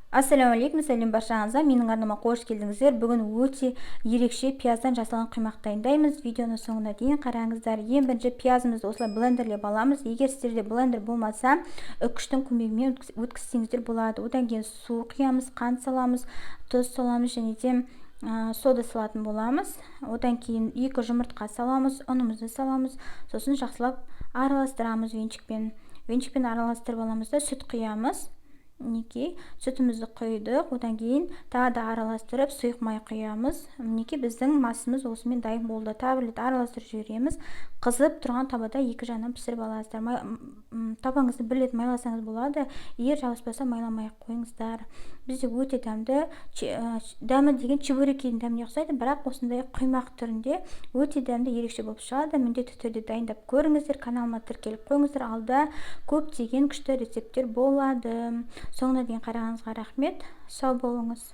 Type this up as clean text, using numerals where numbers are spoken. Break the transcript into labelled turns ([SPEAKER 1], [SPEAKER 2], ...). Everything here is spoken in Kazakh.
[SPEAKER 1] Ассалаумағалейкум, сәлем баршаңызға. Менің арнама қош келдіңіздер. Бүгін өте ерекше пияздан жасалған құймақ дайындаймыз. Видеоны соңына дейін қараңыздар. Ең бірінші пиязымызды осылай блендерлеп аламыз. Егер сіздерде блендер болмаса, үккіштің көмегімен өткізсеңіздер болады. Одан кейін су құямыз, қант саламыз, тұз саламыз және де сода салатын боламыз. Одан кейін 2 жұмыртқа саламыз, ұнымызды саламыз. Сосын жақсылап араластырамыз венчикпен. Венчикпен араластырып аламыз да сүт құямыз. Мінекей, сүтімізді құйдық, одан кейін тағы да араластырып сұйық май құямыз. Мінекей, біздің масымыз осымен дайын болды. Тағы бір рет араластырып жібереміз. Қызып тұрған табада 2 жағынан пісіріп аласыздар. Табаңызды 1 рет майласаңыз болады. Егер жабыспаса майламай қойыңыздар. Бізде өте дәмді, дәмі деген чебурекейдің дәміне ұқсайды, бірақ осындай құймақ түрінде өте дәмді, ерекше болып шығады. Міндетті түрде дайындап көріңіздер. Каналыма тіркеліп қойыңыздар. Алда көптеген күшті рецепттер болады. Соңына дейін қарағаныңызға рахмет. Сау болыңыз.